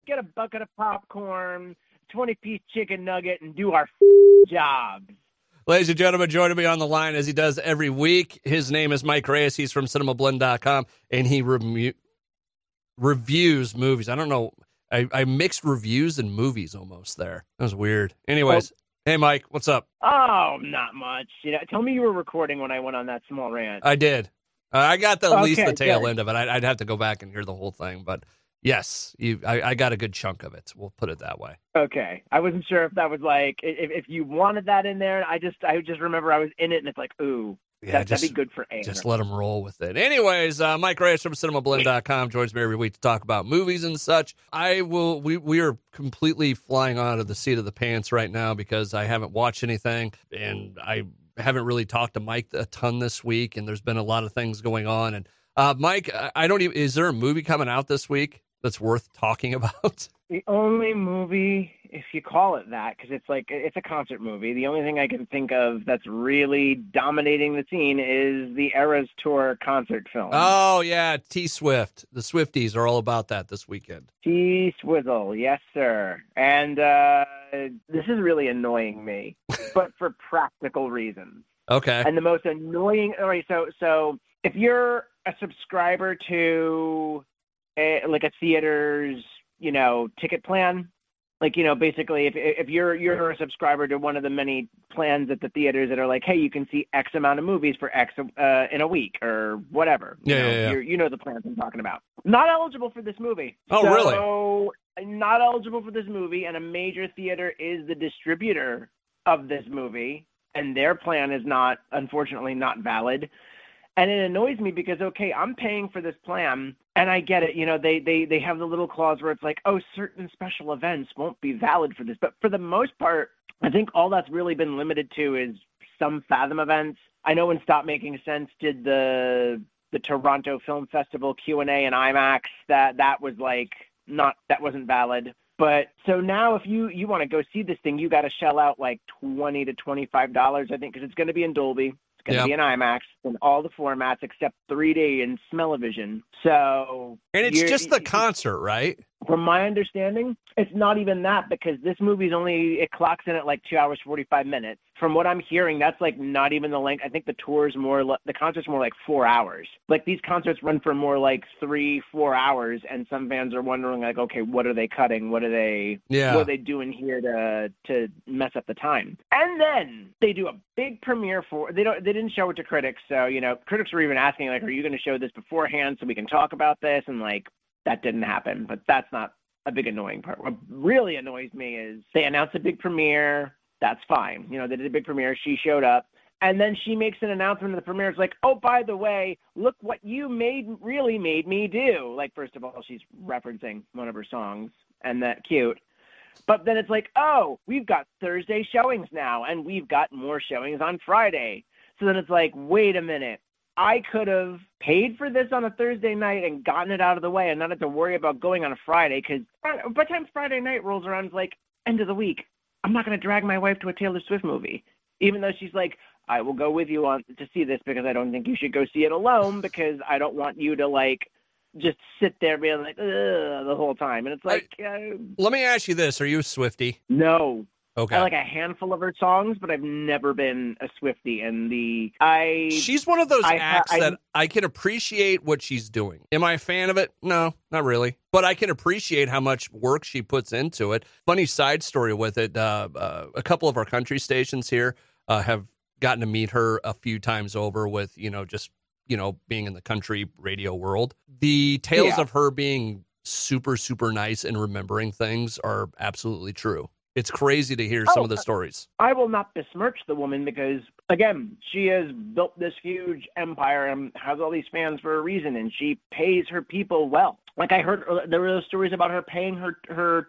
get a bucket of popcorn, 20-piece chicken nugget, and do our jobs. Ladies and gentlemen, joining me on the line as he does every week, his name is Mike Reyes. He's from Cinemablend.com, and he reviews movies. I don't know. I mixed reviews and movies almost there. That was weird. Anyways, Hey, Mike, what's up? Oh, not much. Tell me you were recording when I went on that small rant. I did. I got at least the tail end of it. I'd have to go back and hear the whole thing, but yes, I got a good chunk of it. We'll put it that way. Okay, I wasn't sure if that was like if you wanted that in there. I just remember I was in it, and it's like, ooh. Yeah, that'd be good for air. Just let them roll with it. Anyways, Mike Reyes from Cinemablend.com joins me every week to talk about movies and such. We are completely flying out of the seat of the pants right now because I haven't watched anything, and I haven't really talked to Mike a ton this week, and there's been a lot of things going on. And Mike, is there a movie coming out this week that's worth talking about? The only movie, if you call it that, because it's a concert movie, the only thing I can think of that's really dominating the scene is the Eras Tour concert film. Oh, yeah, T-Swift. The Swifties are all about that this weekend. T-Swizzle, yes, sir. And this is really annoying me, but for practical reasons. Okay. And the most annoying, all right, so if you're a subscriber to a theater's ticket plan, basically if you're a subscriber to one of the many plans at the theaters that are like, hey, you can see X amount of movies for X in a week or whatever. You know the plans I'm talking about. Not eligible for this movie. Oh, really? Not eligible for this movie, and a major theater is the distributor of this movie, and their plan is unfortunately not valid. And it annoys me because, okay, I'm paying for this plan, and I get it. They have the little clause where it's like, oh, certain special events won't be valid for this. But for the most part, I think all that's really been limited to is some Fathom events. I know when Stop Making Sense did the Toronto Film Festival Q&A in IMAX, that was that wasn't valid. But so now if you want to go see this thing, you got to shell out like $20 to $25, I think, because it's going to be in Dolby. Going to be an IMAX in all the formats except 3D and Smell-O-Vision. So, and it's just the concert, right? From my understanding, it's not even that, because this movie's it clocks in at like 2 hours, 45 minutes. From what I'm hearing, that's like not even the length. I think the concert's more like 4 hours. Like these concerts run for more like 3-4 hours, and some fans are wondering like, okay, what are they cutting? What are they doing here to mess up the time? And then they do a big premiere they didn't show it to critics. So, critics were even asking like, are you going to show this beforehand so we can talk about this? And like, that didn't happen, but that's not a big annoying part. What really annoys me is they announced a big premiere. That's fine. They did a big premiere. She showed up. And then she makes an announcement at the premiere. It's like, oh, by the way, look what you really made me do. Like, first of all, she's referencing one of her songs, and that cute. But then it's like, oh, we've got Thursday showings now, and we've got more showings on Friday. So then it's like, wait a minute. I could have paid for this on a Thursday night and gotten it out of the way and not have to worry about going on a Friday, because by the time Friday night rolls around, it's like end of the week. I'm not going to drag my wife to a Taylor Swift movie, even though she's like, I will go with you to see this because I don't think you should go see it alone, because I don't want you to like just sit there being like, ugh, the whole time. And it's like, let me ask you this. Are you a Swiftie? No. Okay. I like a handful of her songs, but I've never been a Swiftie. And she's one of those acts that I can appreciate what she's doing. Am I a fan of it? No, not really. But I can appreciate how much work she puts into it. Funny side story with it. A couple of our country stations here have gotten to meet her a few times over with, just being in the country radio world. The tales of her being super, super nice and remembering things are absolutely true. It's crazy to hear some of the stories. I will not besmirch the woman because, again, she has built this huge empire and has all these fans for a reason, and she pays her people well. Like I heard, there were those stories about her paying her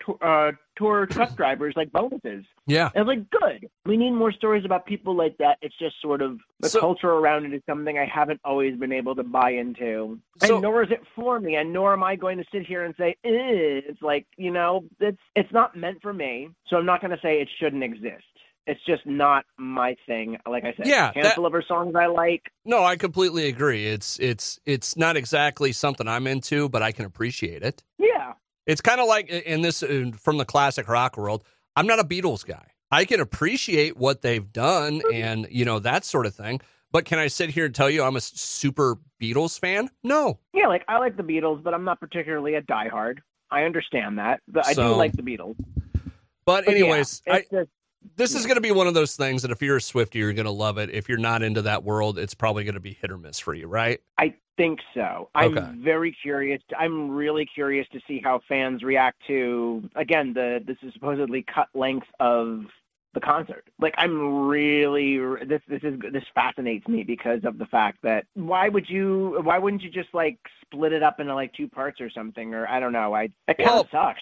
tour truck drivers like bonuses. Yeah. And it's like, good. We need more stories about people like that. It's just sort of the culture around it is something I haven't always been able to buy into. And nor is it for me. And nor am I going to sit here and say, it's like, it's not meant for me. So I'm not going to say it shouldn't exist. It's just not my thing. Like I said, a handful of her songs I like. No, I completely agree. It's not exactly something I'm into, but I can appreciate it. Yeah. It's kind of like in this, from the classic rock world, I'm not a Beatles guy. I can appreciate what they've done and, that sort of thing. But can I sit here and tell you I'm a super Beatles fan? No. Yeah, like I like the Beatles, but I'm not particularly a diehard. I understand that. But I do like the Beatles. But anyways, this is going to be one of those things that if you're a Swiftie, you're going to love it. If you're not into that world, it's probably going to be hit or miss for you, right? I think so. I'm very curious. I'm really curious to see how fans react to, again, this is supposedly cut length of the concert. Like, I'm really, this fascinates me because of the fact that why wouldn't you just like split it up into like 2 parts or something? Or I don't know. It kind of sucks.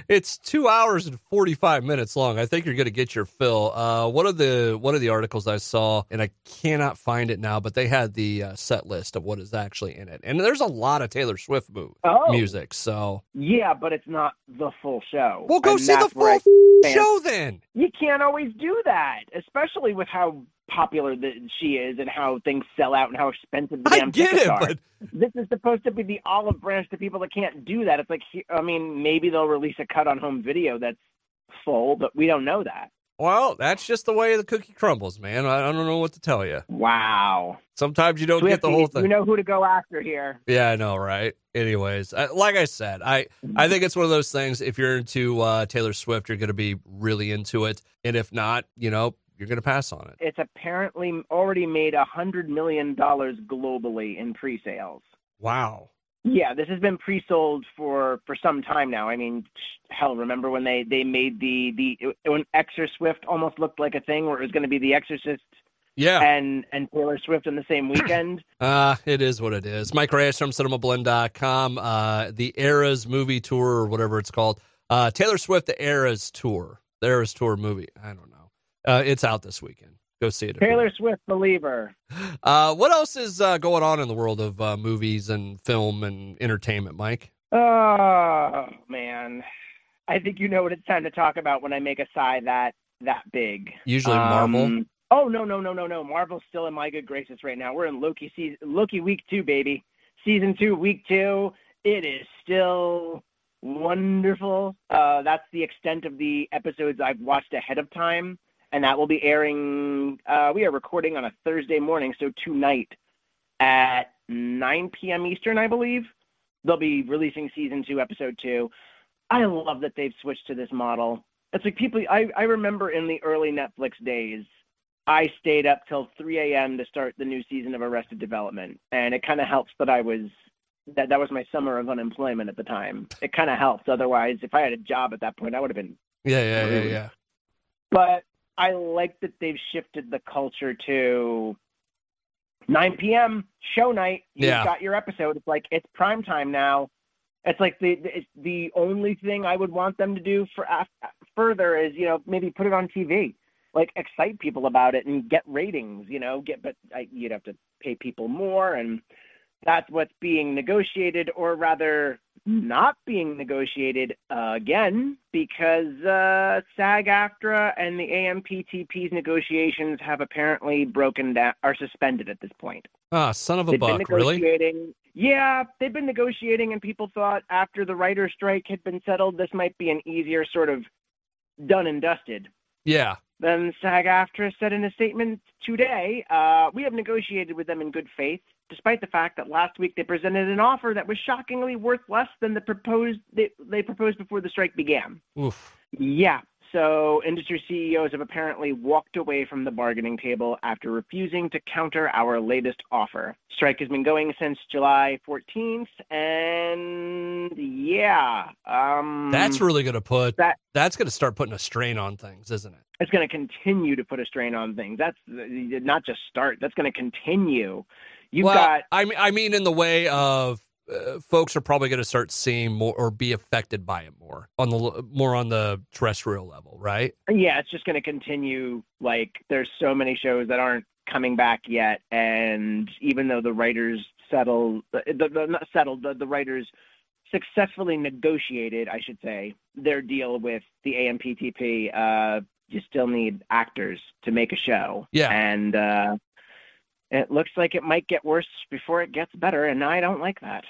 It's 2 hours and 45 minutes long. I think you're going to get your fill. One of the articles I saw, and I cannot find it now, but they had the set list of what is actually in it. And there's a lot of Taylor Swift music. So yeah, but it's not the full show. Well, go see the full show then. You can't always do that, especially with how popular she is and how things sell out and how expensive the damn tickets are. But this is supposed to be the olive branch to people that can't do that. It's like, I mean, maybe they'll release a cut on home video that's full, but we don't know that. Well, that's just the way the cookie crumbles, man. I don't know what to tell you. Wow. Sometimes you don't get the whole thing. You know who to go after here. Yeah, I know, right? Anyways, like I said, I think it's one of those things. If you're into Taylor Swift, you're going to be really into it. And if not, you're going to pass on it. It's apparently already made $100 million globally in pre-sales. Wow. Yeah, this has been pre-sold for some time now. I mean, hell, remember when they made when Exorcist Swift almost looked like a thing where it was going to be The Exorcist and Taylor Swift in the same weekend? It is what it is. Mike Reyes from Cinemablend.com, the Eras movie tour or whatever it's called. Taylor Swift, the Eras tour. The Eras tour movie. I don't know. It's out this weekend. Go see it. Taylor Swift believer. What else is going on in the world of movies and film and entertainment, Mike? Oh, man. I think you know what it's time to talk about when I make a sigh that big. Usually Marvel. Oh, no. Marvel's still in my good graces right now. We're in Loki week 2, baby. Season 2, week 2. It is still wonderful. That's the extent of the episodes I've watched ahead of time. And that will be airing, we are recording on a Thursday morning, so tonight at 9 p.m. Eastern, I believe. They'll be releasing Season 2, Episode 2. I love that they've switched to this model. It's like people, I remember in the early Netflix days, I stayed up till 3 a.m. to start the new season of Arrested Development. And it kind of helps that that was my summer of unemployment at the time. It kind of helps. Otherwise, if I had a job at that point, I would have been. Yeah. But I like that they've shifted the culture to 9 p.m. show night. You've got your episode. It's like, it's prime time now. It's like the only thing I would want them to do further is, maybe put it on TV, like excite people about it and get ratings, but you'd have to pay people more. And that's what's being negotiated, or rather not being negotiated again, because SAG-AFTRA and the AMPTP's negotiations have apparently broken down, are suspended at this point. Son of a buck, really? Yeah, they've been negotiating, and people thought after the writer's strike had been settled, this might be an easier sort of done and dusted. Yeah. Then SAG-AFTRA said in a statement today, we have negotiated with them in good faith, despite the fact that last week they presented an offer that was shockingly worth less than they proposed before the strike began. Oof. Yeah. So industry CEOs have apparently walked away from the bargaining table after refusing to counter our latest offer. Strike has been going since July 14th, and that's really going to that's going to start putting a strain on things, isn't it? It's going to continue to put a strain on things. That's not just start. That's going to continue. I mean, in the way of folks are probably going to start seeing more or be affected by it more on the terrestrial level, right? Yeah, it's just going to continue. Like, there's so many shows that aren't coming back yet, and even though the writers the writers successfully negotiated, I should say, their deal with the AMPTP, you still need actors to make a show. Yeah. And It looks like it might get worse before it gets better, and I don't like that.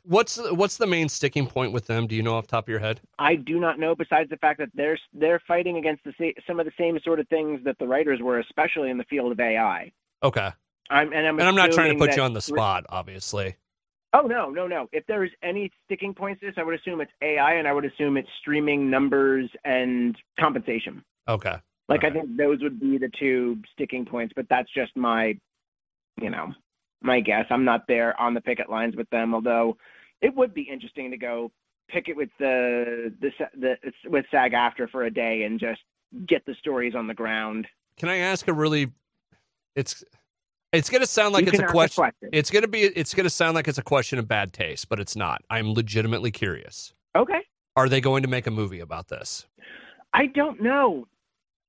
What's the main sticking point with them? Do you know off the top of your head? I do not know, besides the fact that they're fighting against some of the same sort of things that the writers were, especially in the field of AI. Okay. I'm not trying to put you on the spot, obviously. Oh, no. If there's any sticking points to this, I would assume it's AI, and I would assume it's streaming numbers and compensation. Okay. I think those would be the two sticking points, but that's just my guess. I'm not there on the picket lines with them, although it would be interesting to go picket with with SAG-AFTRA for a day and just get the stories on the ground. Can I ask it's going to sound like it's a question. It's going to sound like it's a question of bad taste, but it's not. I'm legitimately curious. Okay. Are they going to make a movie about this? I don't know.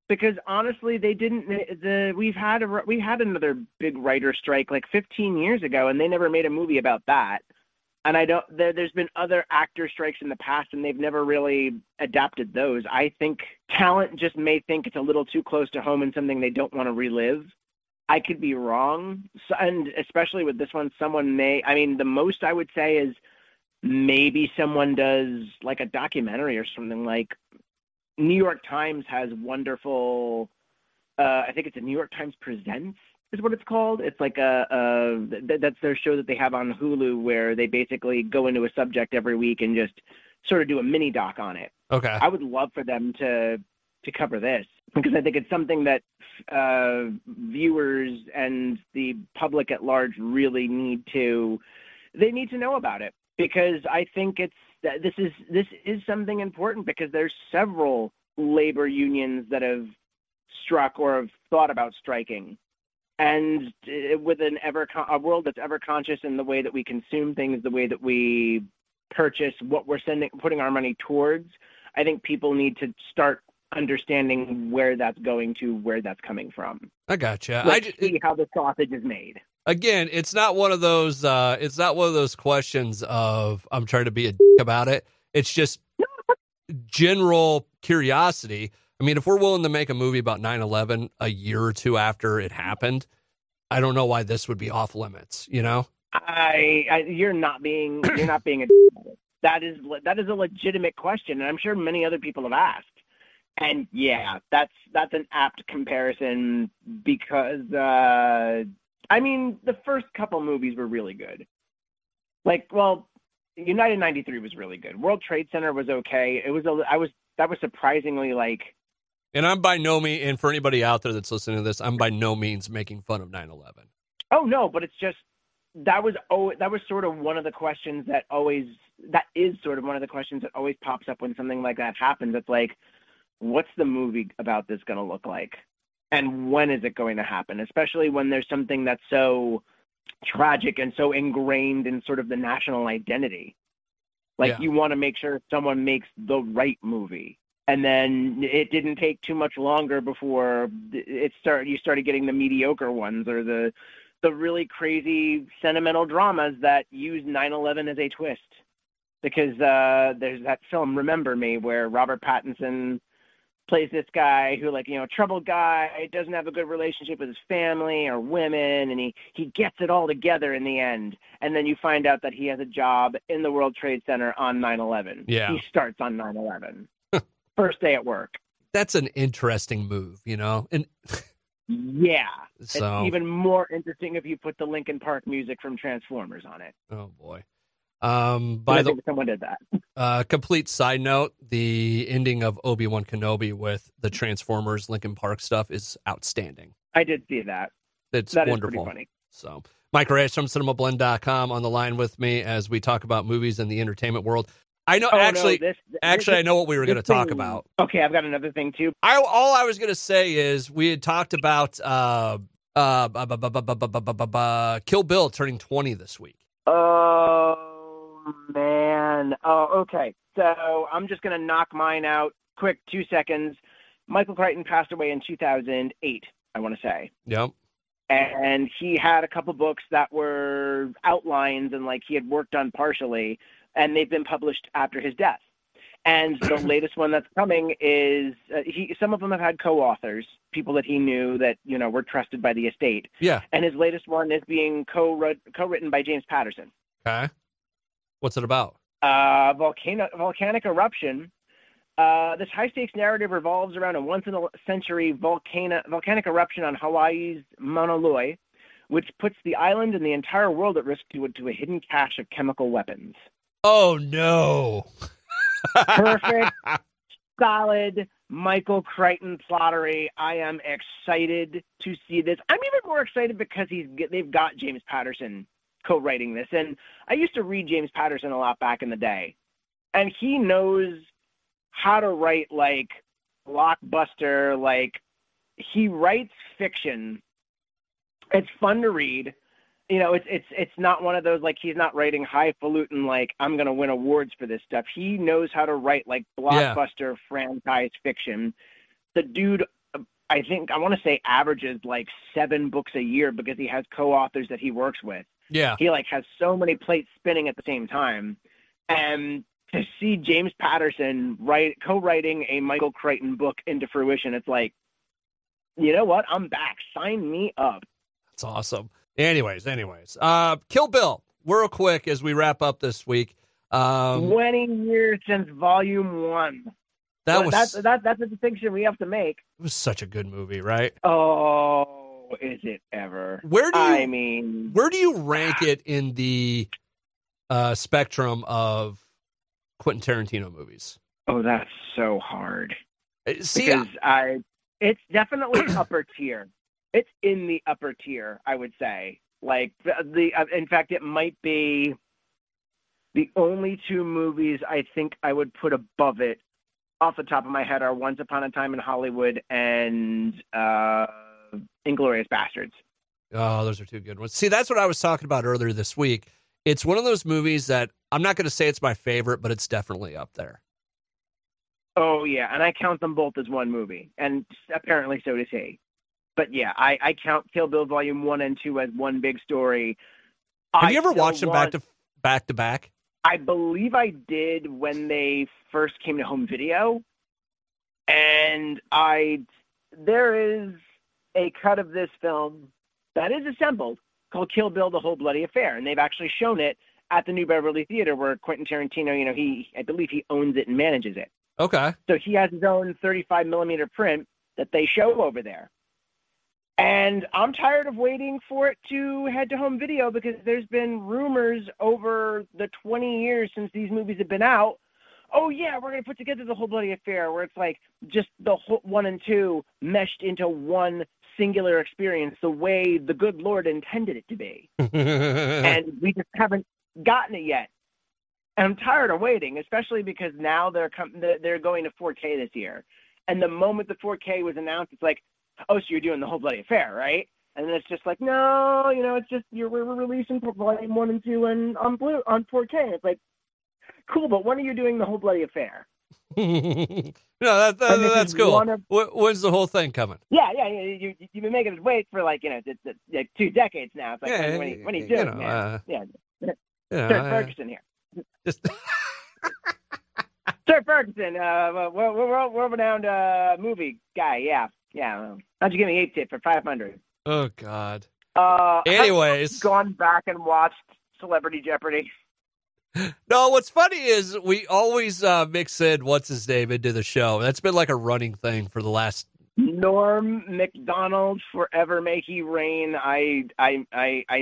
Because honestly, they didn't. We had another big writer strike 15 years ago, and they never made a movie about that. And there's been other actor strikes in the past, and they've never really adapted those. I think talent just may think it's a little too close to home and something they don't want to relive. I could be wrong, and especially with this one, someone may. I mean, the most I would say is maybe someone does a documentary or something like. New York Times has wonderful, I think it's a New York Times Presents is what it's called. It's that's their show that they have on Hulu where they basically go into a subject every week and just sort of do a mini doc on it. Okay. I would love for them to cover this because I think it's something that viewers and the public at large really need to know about it, because I think this is something important, because there's several labor unions that have struck or have thought about striking. And with a world that's ever conscious in the way that we consume things, the way that we purchase, what we're putting our money towards, I think people need to start understanding where that's going to, where that's coming from. I gotcha. See how the sausage is made. Again, it's not one of those. It's not one of those questions of I'm trying to be a dick about it. It's just general curiosity. I mean, if we're willing to make a movie about 9/11 a year or two after it happened, I don't know why this would be off limits. You're not being a dick. That is a legitimate question, and I'm sure many other people have asked. And yeah, that's an apt comparison because. The first couple movies were really good. United 93 was really good. World Trade Center was okay. That was surprisingly And I'm by no means, and for anybody out there that's listening to this, I'm by no means making fun of 9/11. Oh no, but it's just that was sort of one of the questions that is sort of one of the questions that always pops up when something like that happens. It's what's the movie about this going to look like? And when is it going to happen? Especially when there's something that's so tragic and so ingrained in sort of the national identity. You want to make sure someone makes the right movie. And then it didn't take too much longer before you started getting the mediocre ones or the really crazy sentimental dramas that use 9/11 as a twist. Because there's that film Remember Me where Robert Pattinson plays this guy who troubled guy, doesn't have a good relationship with his family or women, and he gets it all together in the end. And then you find out that he has a job in the World Trade Center on 9/11. Yeah. He starts on 9/11. First day at work. That's an interesting move, And yeah. So, it's even more interesting if you put the Linkin Park music from Transformers on it. Oh boy. I think someone did that. Complete side note, the ending of Obi-Wan Kenobi with the Transformers Linkin Park stuff is outstanding. I did see that. It's that wonderful. Is pretty funny. So, Mike Reyes from Cinemablend.com on the line with me as we talk about movies in the entertainment world. I know, I know what we were going to talk about. Okay, I've got another thing too. All I was going to say is we had talked about Kill Bill turning 20 this week. Oh, man. Oh, okay. So I'm just going to knock mine out quick, 2 seconds. Michael Crichton passed away in 2008, I want to say. Yep. And he had a couple books that were outlines and he had worked on partially, and they've been published after his death. And the latest one that's coming is some of them have had co-authors, people that he knew that were trusted by the estate. Yeah. And his latest one is being co-written by James Patterson. Okay. What's it about? Volcanic eruption. This high-stakes narrative revolves around a once-in-a-century volcanic eruption on Hawaii's Mauna Loa, which puts the island and the entire world at risk to a hidden cache of chemical weapons. Oh, no. Perfect, solid Michael Crichton plottery. I am excited to see this. I'm even more excited because they've got James Patterson co-writing this. And I used to read James Patterson a lot back in the day. And he knows how to write, like, blockbuster, like, he writes fiction. It's fun to read. It's not one of those, like, he's not writing highfalutin, like, I'm going to win awards for this stuff. He knows how to write, like, blockbuster franchise fiction. The dude, I want to say, averages, like, 7 books a year because he has co-authors that he works with. Yeah. He, like, has so many plates spinning at the same time. And to see James Patterson co-writing a Michael Crichton book into fruition, it's like, you know what? I'm back. Sign me up. That's awesome. Anyways, Kill Bill, real quick as we wrap up this week. 20 years since Volume 1. That's a distinction we have to make. It was such a good movie, right? Oh, is it ever? Where do you rank it in the spectrum of Quentin Tarantino movies? Oh, that's so hard. See, because it's definitely upper tier. It's in the upper tier, I would say. Like in fact, it might be the only 2 movies I think I would put above it, off the top of my head, are Once Upon a Time in Hollywood and Inglourious Bastards. Oh, those are 2 good ones. See, that's what I was talking about earlier this week. It's one of those movies that I'm not going to say it's my favorite, but it's definitely up there. Oh yeah, and I count them both as one movie, and apparently so does he. But yeah, I count Kill Bill Volume 1 and 2 as one big story. Have you ever watched them back to back? I believe I did when they first came to home video. And there is a cut of this film that is assembled called Kill Bill, The Whole Bloody Affair. And they've actually shown it at the New Beverly Theater where Quentin Tarantino, I believe he owns it and manages it. Okay. So he has his own 35 millimeter print that they show over there. And I'm tired of waiting for it to head to home video because there's been rumors over the 20 years since these movies have been out. Oh, yeah, we're going to put together The Whole Bloody Affair, where it's like just the whole 1 and 2 meshed into one singular experience the way the good Lord intended it to be. And we just haven't gotten it yet. And I'm tired of waiting, especially because now they're going to 4K this year. And the moment the 4K was announced, it's like, oh, so you're doing The Whole Bloody Affair, right? And then it's just like, no, it's just we're releasing Volume 1 and 2 and on 4K. And it's like, cool, but when are you doing The Whole Bloody Affair? No, that's cool. When's the whole thing coming? Yeah. You've been making us wait for like 2 decades now. It's like, when are you doing it, man? Sir Ferguson here. Just Sir Ferguson, world-renowned movie guy. Yeah. How'd you give me 8 tip for 500? Oh God. have Anyways, you gone back and watched Celebrity Jeopardy? No, what's funny is we always mix in what's his name into the show. That's been like a running thing for the last. Norm Macdonald, forever may he reign. I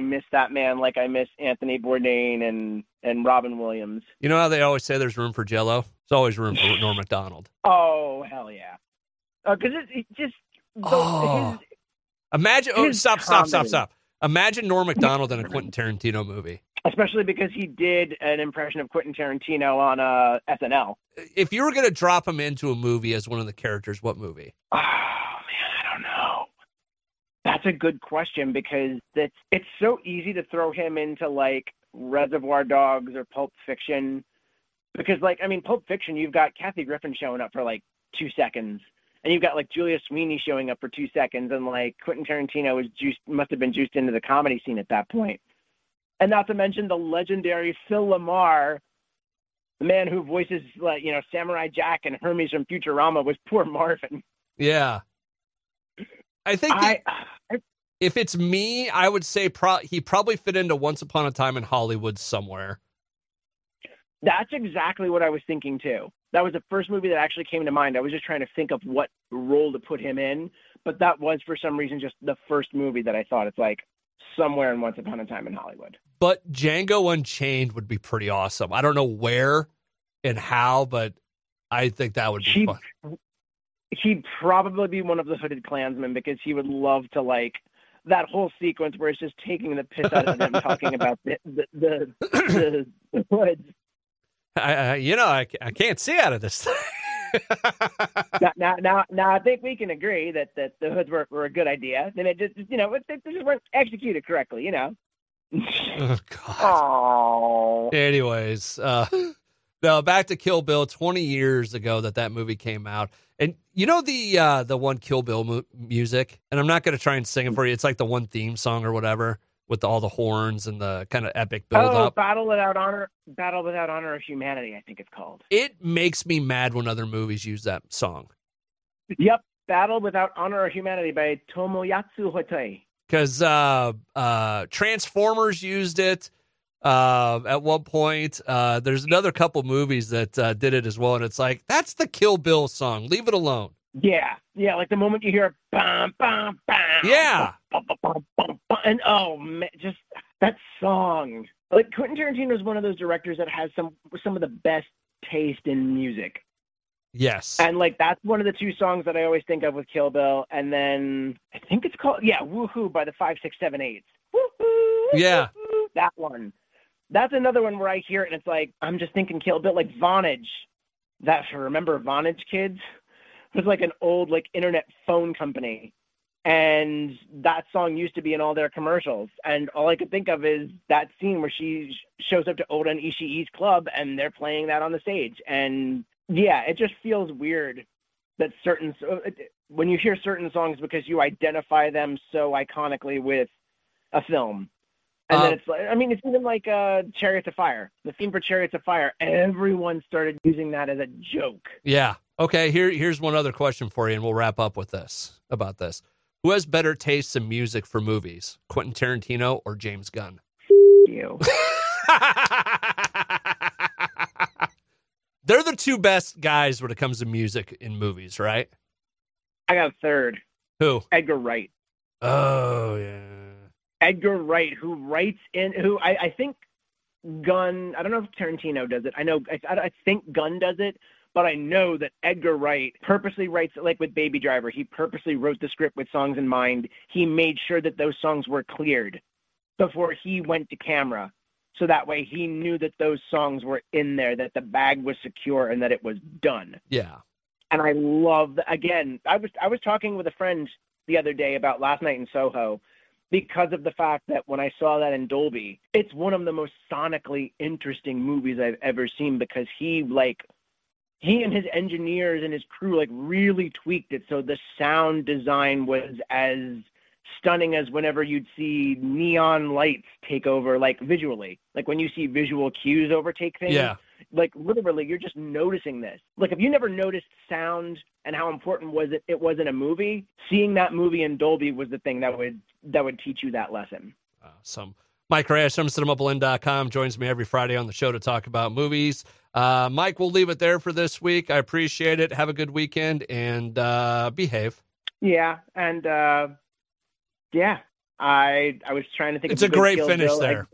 miss that man like I miss Anthony Bourdain and Robin Williams. You know how they always say there's room for Jell-O? There's always room for Norm Macdonald. Oh hell yeah! Because it just imagine. Stop. Imagine Norm Macdonald in a Quentin Tarantino movie. Especially because he did an impression of Quentin Tarantino on SNL. If you were going to drop him into a movie as one of the characters, what movie? Oh, man, I don't know. That's a good question because it's so easy to throw him into, like, Reservoir Dogs or Pulp Fiction. Because, like, I mean, Pulp Fiction, you've got Kathy Griffin showing up for, like, 2 seconds. And you've got, like, Julia Sweeney showing up for 2 seconds. And, like, Quentin Tarantino must have been juiced into the comedy scene at that point. And not to mention the legendary Phil LaMarr The man who voices, like, Samurai Jack and Hermes from Futurama was poor Marvin. Yeah. I think if it's me, I would say he probably fit into Once Upon a Time in Hollywood somewhere. That's exactly what I was thinking, too. That was the first movie that actually came to mind. I was just trying to think of what role to put him in, but that was, for some reason, just the first movie that I thought it's like somewhere in Once Upon a Time in Hollywood. But Django Unchained would be pretty awesome. I don't know where and how, but I think that would be fun. He'd probably be one of the Hooded Klansmen because he would love to, like, that whole sequence where it's just taking the piss out of them talking about the hoods. I can't see out of this thing. now, I think we can agree that the hoods were a good idea. Then it just, they just weren't executed correctly, Oh, God. Oh. Anyways, no, back to Kill Bill. 20 years ago that movie came out, and the one Kill Bill music. And I'm not going to try and sing it for you. It's like the one theme song or whatever, with all the horns and the kind of epic build up. Battle Without Honor of Humanity, I think it's called. It makes me mad when other movies use that song. Yep, Battle Without Honor of Humanity by Tomoyatsu Hotei. Because Transformers used it at one point. There's another couple movies that did it as well, and it's like, that's the Kill Bill song. Leave it alone. Yeah, like the moment you hear bam, bam, bam. Yeah. Bum, bum, bum, bum, bum, and oh man, just that song. Like, Quentin Tarantino is one of those directors that has some of the best taste in music. Yes. And like, that's one of the two songs that I always think of with Kill Bill. And then I think it's called Woohoo by the 5-6-7-8. Woohoo. Yeah. Woo-hoo, that one. That's another one where I hear it and it's like, I'm just thinking Kill Bill, like Vonage. Remember Vonage, kids? It was like an old, like, internet phone company. And that song used to be in all their commercials. And all I could think of is that scene where she shows up to Oda and Ishii's club and they're playing that on the stage. And yeah, it just feels weird that when you hear certain songs because you identify them so iconically with a film. And then it's like, I mean, it's even like Chariots of Fire. The theme for Chariots of Fire, everyone started using that as a joke. Yeah. Okay, here's one other question for you, and we'll wrap up with this. Who has better taste in music for movies, Quentin Tarantino or James Gunn? You. They're the two best guys when it comes to music in movies, right? I got a third. Who? Edgar Wright. Oh, yeah. Edgar Wright, who I think Gunn, I don't know if Tarantino does it. I think Gunn does it. But I know that Edgar Wright purposely writes, like with Baby Driver, he purposely wrote the script with songs in mind. He made sure that those songs were cleared before he went to camera. So that way he knew that those songs were in there, that the bag was secure and that it was done. Yeah. And I love, again, I was talking with a friend the other day about Last Night in Soho because of the fact that when I saw that in Dolby, it's one of the most sonically interesting movies I've ever seen because he and his engineers and his crew really tweaked it so the sound design was as stunning as whenever you'd see neon lights take over, visually. Like when you see visual cues overtake things. Yeah. Literally, you're just noticing this. If you never noticed sound and how important it was in a movie, seeing that movie in Dolby was the thing that would teach you that lesson. Awesome. Mike Reyes from Cinemablend.com joins me every Friday on the show to talk about movies. Mike, we'll leave it there for this week. I appreciate it. Have a good weekend and behave. Yeah, and I was trying to think. It's a great finish there.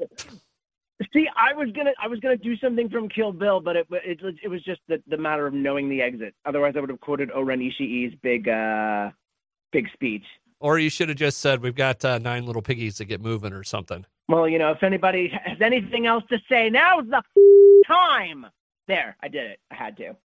See, I was gonna do something from Kill Bill, but it was just the matter of knowing the exit. Otherwise, I would have quoted Oren Ishii's big speech. Or you should have just said, "We've got 9 little piggies to get moving" or something. Well, if anybody has anything else to say, now's the time. There, I did it. I had to.